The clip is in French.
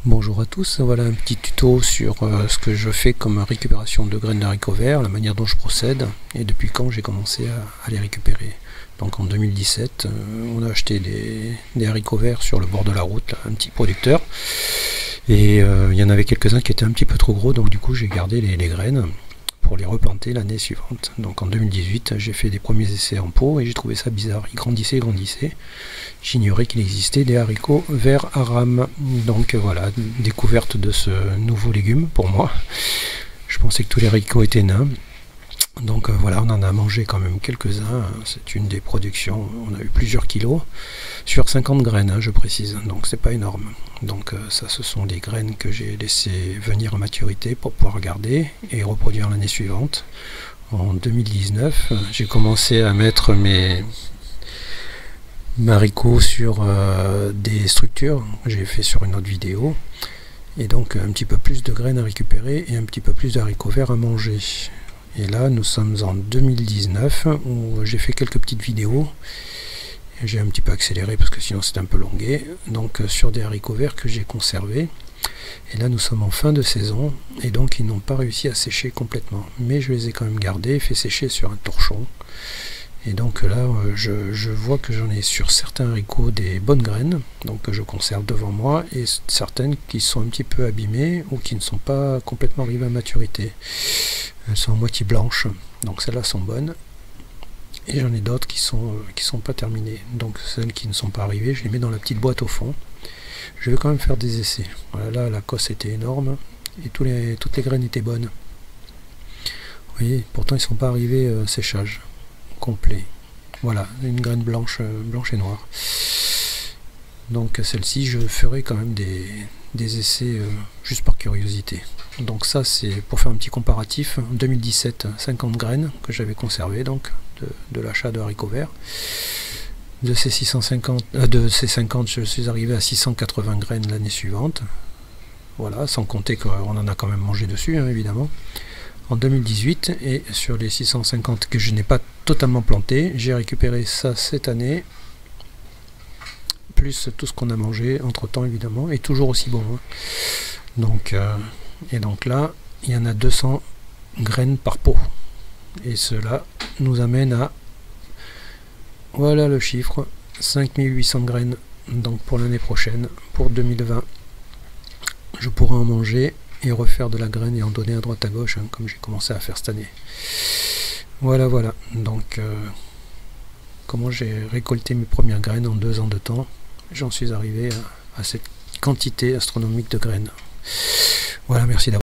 Bonjour à tous, voilà un petit tuto sur ce que je fais comme récupération de graines d'haricots verts, la manière dont je procède et depuis quand j'ai commencé à les récupérer. Donc en 2017, on a acheté des haricots verts sur le bord de la route, là, un petit producteur, et il y en avait quelques-uns qui étaient un petit peu trop gros, donc du coup j'ai gardé les graines pour les replanter l'année suivante. Donc en 2018, j'ai fait des premiers essais en pot et j'ai trouvé ça bizarre. Ils grandissaient, grandissaient. J'ignorais qu'il existait des haricots verts à rames. Donc voilà, découverte de ce nouveau légume pour moi. Je pensais que tous les haricots étaient nains. Donc voilà, on en a mangé quand même quelques-uns. C'est une des productions. On a eu plusieurs kilos sur 50 graines, hein, je précise. Donc c'est pas énorme. Donc ça, ce sont des graines que j'ai laissé venir à maturité pour pouvoir garder et reproduire l'année suivante. En 2019, j'ai commencé à mettre mes haricots sur des structures. J'ai fait sur une autre vidéo. Et donc un petit peu plus de graines à récupérer et un petit peu plus d'haricots verts à manger. Et là, nous sommes en 2019 où j'ai fait quelques petites vidéos. J'ai un petit peu accéléré parce que sinon c'est un peu longué. Donc sur des haricots verts que j'ai conservés. Et là, nous sommes en fin de saison et donc ils n'ont pas réussi à sécher complètement. Mais je les ai quand même gardés, fait sécher sur un torchon. Et donc là, je vois que j'en ai sur certains haricots des bonnes graines, donc que je conserve devant moi, et certaines qui sont un petit peu abîmées ou qui ne sont pas complètement arrivées à maturité. Elles sont à moitié blanches, donc celles-là sont bonnes. Et j'en ai d'autres qui sont pas terminées. Donc celles qui ne sont pas arrivées, je les mets dans la petite boîte au fond. Je vais quand même faire des essais. Voilà, là la cosse était énorme et toutes les graines étaient bonnes. Vous voyez, pourtant ils ne sont pas arrivés séchage complet. Voilà, une graine blanche et noire. Donc celle-ci, je ferai quand même des essais juste par curiosité. Donc ça, c'est pour faire un petit comparatif. 2017, 50 graines que j'avais conservées donc de l'achat de haricots verts. De ces 50, je suis arrivé à 680 graines l'année suivante. Voilà, sans compter qu'on en a quand même mangé dessus, hein, évidemment. En 2018, et sur les 650 que je n'ai pas totalement planté, j'ai récupéré ça cette année, plus tout ce qu'on a mangé entre temps évidemment, et toujours aussi bon. Hein. Donc, et donc là, il y en a 200 graines par pot. Et cela nous amène à, voilà le chiffre, 5800 graines. Donc pour l'année prochaine, pour 2020, je pourrai en manger et refaire de la graine et en donner à droite à gauche, hein, comme j'ai commencé à faire cette année. Voilà, voilà. Donc, comment j'ai récolté mes premières graines en 2 ans de temps, j'en suis arrivé à cette quantité astronomique de graines. Voilà, merci d'avoir